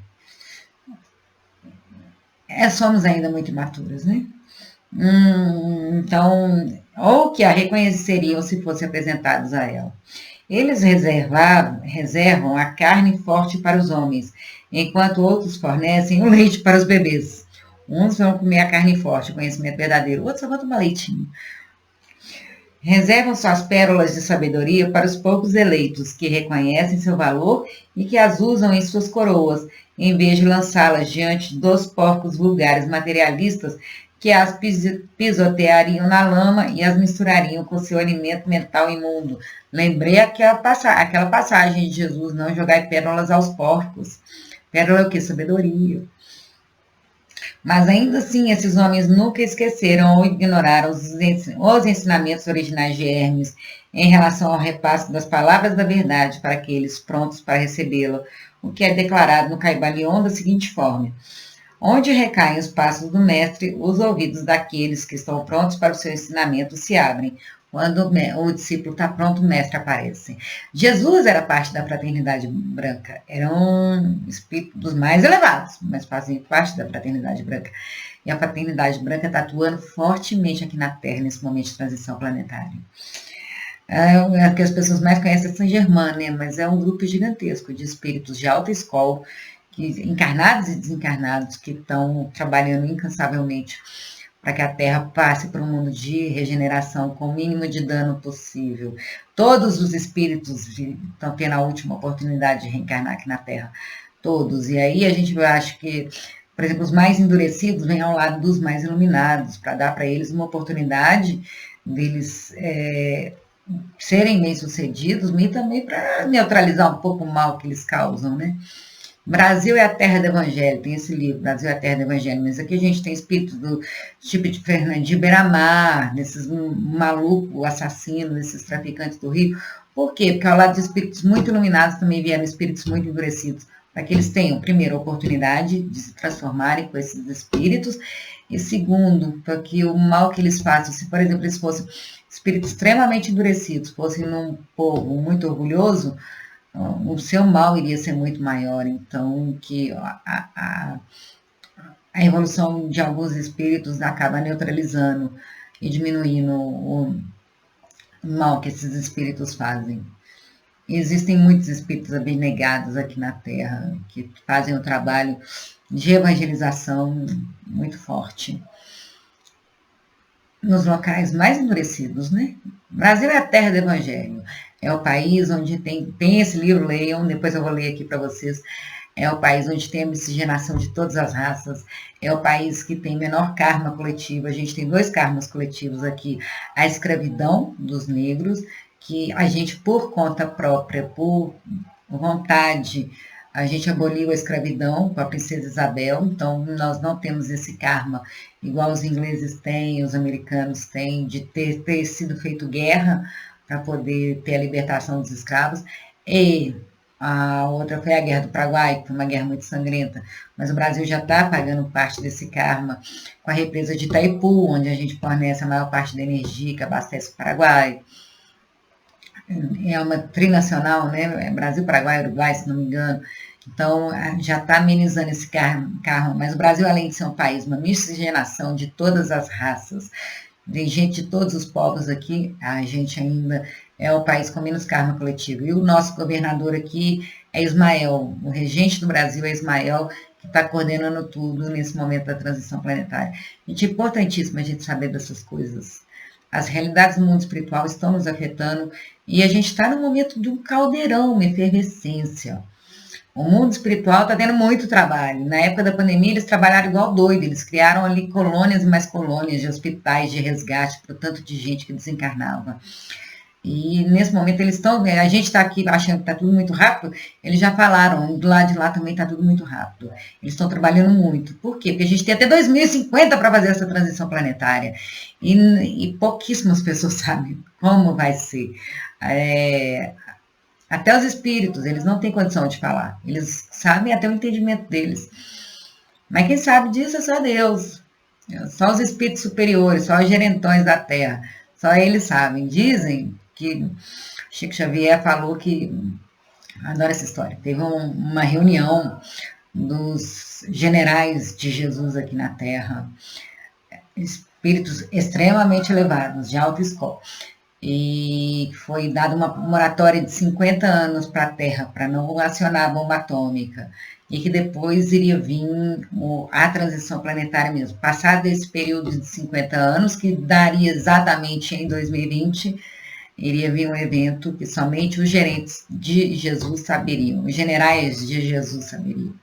Speaker 1: Somos ainda muito imaturas, né? Então, ou que a reconheceriam se fossem apresentados a ela. Eles reservam a carne forte para os homens, enquanto outros fornecem o leite para os bebês. Uns vão comer a carne forte, o conhecimento verdadeiro, outros só vão tomar leitinho. Reservam suas pérolas de sabedoria para os poucos eleitos, que reconhecem seu valor e que as usam em suas coroas, em vez de lançá-las diante dos porcos vulgares materialistas que as pisoteariam na lama e as misturariam com seu alimento mental imundo. Lembrei aquela passagem de Jesus, não jogai pérolas aos porcos. Pérola é o que? Sabedoria. Mas ainda assim, esses homens nunca esqueceram ou ignoraram os ensinamentos originais de Hermes em relação ao repasse das palavras da verdade para aqueles prontos para recebê-la, o que é declarado no Caibalion da seguinte forma: onde recaem os passos do mestre, os ouvidos daqueles que estão prontos para o seu ensinamento se abrem. Quando o discípulo está pronto, o mestre aparece. Jesus era parte da fraternidade branca. Era um espírito dos mais elevados, mas fazia parte da fraternidade branca. E a fraternidade branca está atuando fortemente aqui na Terra, nesse momento de transição planetária. O que as pessoas mais conhecem é Saint-Germain, né? Mas é um grupo gigantesco de espíritos de alta escola, encarnados e desencarnados, que estão trabalhando incansavelmente para que a Terra passe para um mundo de regeneração com o mínimo de dano possível. Todos os espíritos estão tendo a última oportunidade de reencarnar aqui na Terra. Todos. E aí a gente acha que, por exemplo, os mais endurecidos vêm ao lado dos mais iluminados, para dar para eles uma oportunidade deles serem bem-sucedidos, e também para neutralizar um pouco o mal que eles causam, né? Brasil é a terra do evangelho, tem esse livro, Brasil é a terra do evangelho, mas aqui a gente tem espíritos do tipo de Fernando de Beiramar, desses malucos assassinos, esses traficantes do Rio. Por quê? Porque ao lado de espíritos muito iluminados também vieram espíritos muito endurecidos, para que eles tenham, primeiro, a oportunidade de se transformarem com esses espíritos, e segundo, para que o mal que eles façam, se por exemplo eles fossem espíritos extremamente endurecidos, fossem num povo muito orgulhoso, o seu mal iria ser muito maior. Então, que a evolução de alguns espíritos acaba neutralizando e diminuindo o mal que esses espíritos fazem. Existem muitos espíritos abnegados aqui na Terra que fazem um trabalho de evangelização muito forte nos locais mais endurecidos, né? O Brasil é a terra do evangelho. É o país onde tem esse livro, leiam, depois eu vou ler aqui para vocês. É o país onde tem a miscigenação de todas as raças. É o país que tem menor karma coletivo. A gente tem 2 karmas coletivos aqui. A escravidão dos negros, que a gente, por conta própria, por vontade, a gente aboliu a escravidão com a princesa Isabel. Então, nós não temos esse karma igual os ingleses têm, os americanos têm, de ter sido feito guerra para poder ter a libertação dos escravos. E a outra foi a Guerra do Paraguai, que foi uma guerra muito sangrenta. Mas o Brasil já está pagando parte desse karma com a represa de Itaipu, onde a gente fornece a maior parte da energia que abastece o Paraguai. É uma trinacional, né? Brasil, Paraguai, Uruguai, se não me engano. Então, já está amenizando esse karma. Mas o Brasil, além de ser um país, uma miscigenação de todas as raças, de gente de todos os povos aqui, a gente ainda é o país com menos karma coletivo. E o nosso governador aqui é Ismael, o regente do Brasil é Ismael, que está coordenando tudo nesse momento da transição planetária. Gente, é importantíssimo a gente saber dessas coisas. As realidades do mundo espiritual estão nos afetando e a gente está no momento de um caldeirão, uma efervescência. O mundo espiritual está tendo muito trabalho. Na época da pandemia, eles trabalharam igual doido. Eles criaram ali colônias e mais colônias de hospitais de resgate para o tanto de gente que desencarnava. E nesse momento eles estão... A gente está aqui achando que está tudo muito rápido. Eles já falaram, do lado de lá também está tudo muito rápido. Eles estão trabalhando muito. Por quê? Porque a gente tem até 2050 para fazer essa transição planetária. E pouquíssimas pessoas sabem como vai ser. Até os espíritos, eles não têm condição de falar. Eles sabem até o entendimento deles. Mas quem sabe disso é só Deus. Só os espíritos superiores, só os gerentões da Terra. Só eles sabem. Dizem que Chico Xavier falou que... Adoro essa história. Teve uma reunião dos generais de Jesus aqui na Terra. Espíritos extremamente elevados, de alta escola. e foi dada uma moratória de 50 anos para a Terra, para não acionar a bomba atômica, e que depois iria vir a transição planetária mesmo. Passado esse período de 50 anos, que daria exatamente em 2020, iria vir um evento que somente os gerentes de Jesus saberiam, os generais de Jesus saberiam,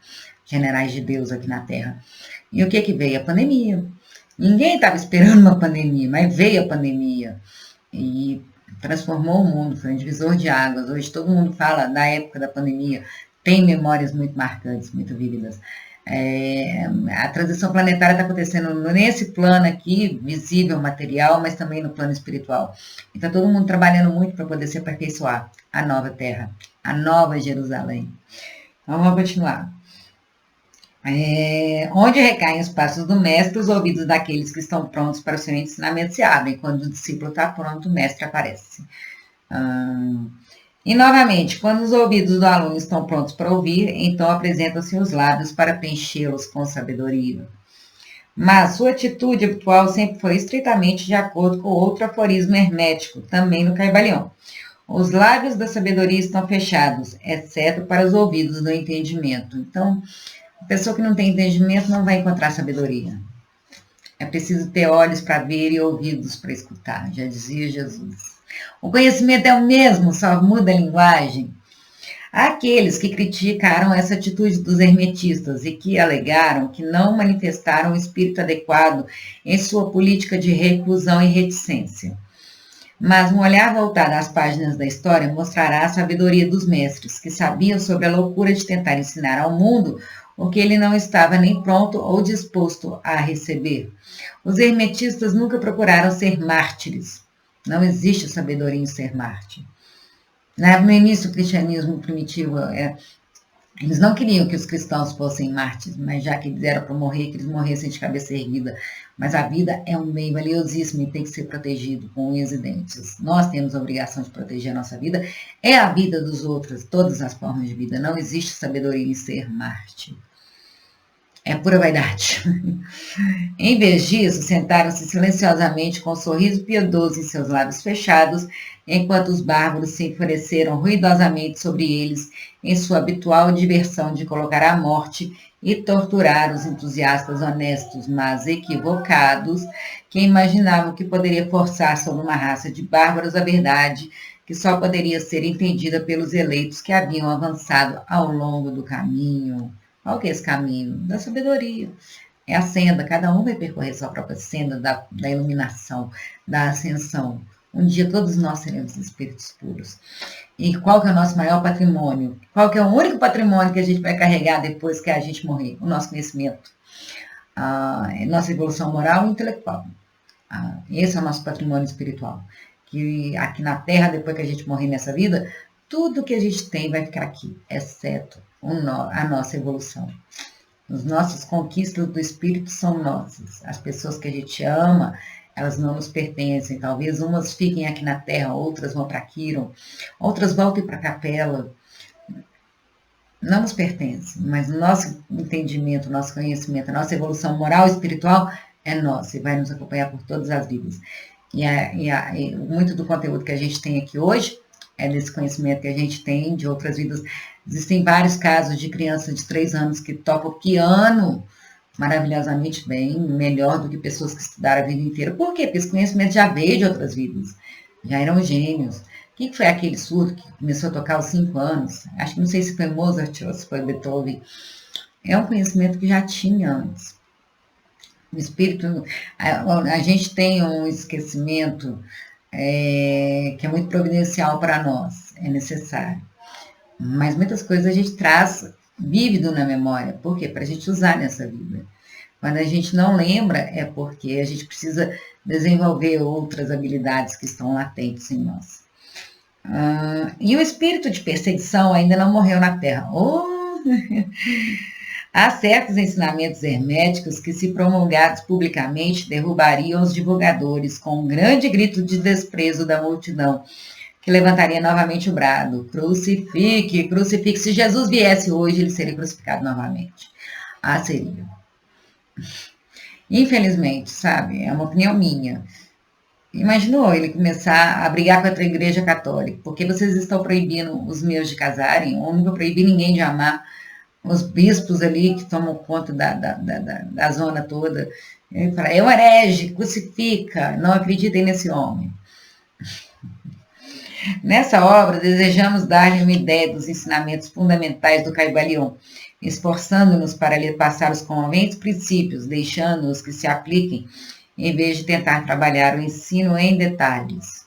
Speaker 1: generais de Deus aqui na Terra. E o que veio? A pandemia. Ninguém estava esperando uma pandemia, mas veio a pandemia e transformou o mundo, foi um divisor de águas. Hoje todo mundo fala da época da pandemia, tem memórias muito marcantes, muito vívidas. A transição planetária está acontecendo nesse plano aqui, visível, material, mas também no plano espiritual. E está todo mundo trabalhando muito para poder se aperfeiçoar a nova Terra, a nova Jerusalém. Então, vamos continuar. Onde recaem os passos do mestre, os ouvidos daqueles que estão prontos para o seu ensinamento se abrem. Quando o discípulo está pronto, o mestre aparece. E, novamente, quando os ouvidos do aluno estão prontos para ouvir, então apresentam-se os lábios para preenchê-los com sabedoria. Mas sua atitude habitual sempre foi estritamente de acordo com outro aforismo hermético, também no Caibalion. Os lábios da sabedoria estão fechados, exceto para os ouvidos do entendimento. Então, a pessoa que não tem entendimento não vai encontrar sabedoria. É preciso ter olhos para ver e ouvidos para escutar, já dizia Jesus. O conhecimento é o mesmo, só muda a linguagem. Há aqueles que criticaram essa atitude dos hermetistas e que alegaram que não manifestaram o espírito adequado em sua política de reclusão e reticência. Mas um olhar voltado às páginas da história mostrará a sabedoria dos mestres, que sabiam sobre a loucura de tentar ensinar ao mundo o que ele não estava nem pronto ou disposto a receber. Os hermetistas nunca procuraram ser mártires. Não existe sabedoria em ser mártir. No início do cristianismo primitivo, eles não queriam que os cristãos fossem mártires, mas já que eles eram para morrer, que eles morressem de cabeça erguida. Mas a vida é um bem valiosíssimo e tem que ser protegido com unhas e dentes. Nós temos a obrigação de proteger a nossa vida. É a vida dos outros, todas as formas de vida. Não existe sabedoria em ser mártir. É pura vaidade. Em vez disso, sentaram-se silenciosamente com um sorriso piedoso em seus lábios fechados, enquanto os bárbaros se enfureceram ruidosamente sobre eles em sua habitual diversão de colocar à morte e torturar os entusiastas honestos, mas equivocados, que imaginavam que poderia forçar sobre uma raça de bárbaros a verdade que só poderia ser entendida pelos eleitos que haviam avançado ao longo do caminho. Qual que é esse caminho? Da sabedoria. É a senda, cada um vai percorrer sua própria senda da iluminação, da ascensão. Um dia todos nós seremos espíritos puros. E qual que é o nosso maior patrimônio? Qual que é o único patrimônio que a gente vai carregar depois que a gente morrer? O nosso conhecimento. Nossa evolução moral e intelectual. Esse é o nosso patrimônio espiritual. Que aqui na Terra, depois que a gente morrer nessa vida, tudo que a gente tem vai ficar aqui, exceto a nossa evolução. As nossas conquistas do espírito são nossas. As pessoas que a gente ama, elas não nos pertencem. Talvez umas fiquem aqui na Terra, outras vão para Quiron, outras voltem para a Capela. Não nos pertencem, mas o nosso entendimento, o nosso conhecimento, a nossa evolução moral e espiritual é nossa e vai nos acompanhar por todas as vidas. E muito do conteúdo que a gente tem aqui hoje é desse conhecimento que a gente tem de outras vidas. Existem vários casos de crianças de 3 anos que tocam piano maravilhosamente bem, melhor do que pessoas que estudaram a vida inteira. Por quê? Porque esse conhecimento já veio de outras vidas, já eram gênios. O que foi aquele surdo que começou a tocar aos 5 anos? Acho que não sei se foi Mozart ou se foi Beethoven. É um conhecimento que já tinha antes. O espírito, a gente tem um esquecimento que é muito providencial para nós, é necessário. Mas muitas coisas a gente traz vívido na memória. Por quê? Para a gente usar nessa vida. Quando a gente não lembra, é porque a gente precisa desenvolver outras habilidades que estão latentes em nós. E o espírito de perseguição ainda não morreu na Terra. Há certos ensinamentos herméticos que, se promulgados publicamente, derrubariam os divulgadores com um grande grito de desprezo da multidão, que levantaria novamente o brado: crucifique, crucifique. Se Jesus viesse hoje, ele seria crucificado novamente. Seria. Infelizmente, sabe, é uma opinião minha. Imaginou ele começar a brigar contra a igreja católica? Porque vocês estão proibindo os meus de casarem? Eu não vou proibir ninguém de amar. Os bispos ali que tomam conta da zona toda. Ele fala, é um herege, crucifica, não acreditem nesse homem. Nessa obra, desejamos dar-lhe uma ideia dos ensinamentos fundamentais do Caibalion, esforçando-nos para lhe passar os comoventes princípios, deixando-os que se apliquem, em vez de tentar trabalhar o ensino em detalhes.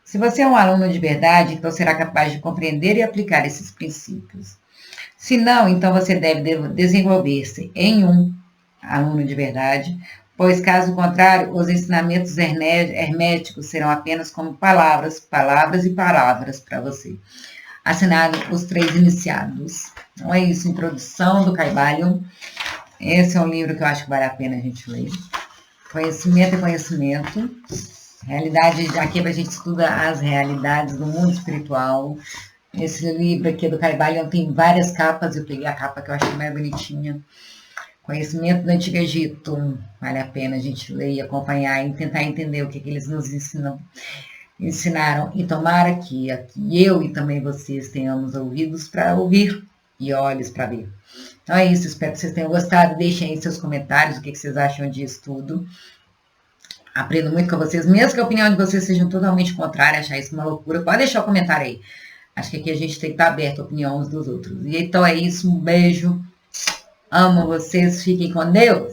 Speaker 1: Se você é um aluno de verdade, então será capaz de compreender e aplicar esses princípios. Se não, então você deve desenvolver-se em um aluno de verdade, pois, caso contrário, os ensinamentos herméticos serão apenas como palavras, palavras e palavras para você. Assinado os 3 iniciados. Então é isso, introdução do Caibalion. Esse é um livro que eu acho que vale a pena a gente ler. Conhecimento e conhecimento. Realidade, aqui a gente estuda as realidades do mundo espiritual. Esse livro aqui do Caibalion tem várias capas, eu peguei a capa que eu achei mais bonitinha. Conhecimento do Antigo Egito, vale a pena a gente ler e acompanhar e tentar entender o que eles nos ensinaram. E tomara que eu e também vocês tenhamos ouvidos para ouvir e olhos para ver. Então é isso, espero que vocês tenham gostado. Deixem aí seus comentários, o que vocês acham disso tudo. Aprendo muito com vocês, mesmo que a opinião de vocês seja totalmente contrária, achar isso uma loucura, pode deixar o comentário aí. Acho que aqui a gente tem que estar aberto à opinião uns dos outros. E então é isso, um beijo. Amo vocês, fiquem com Deus.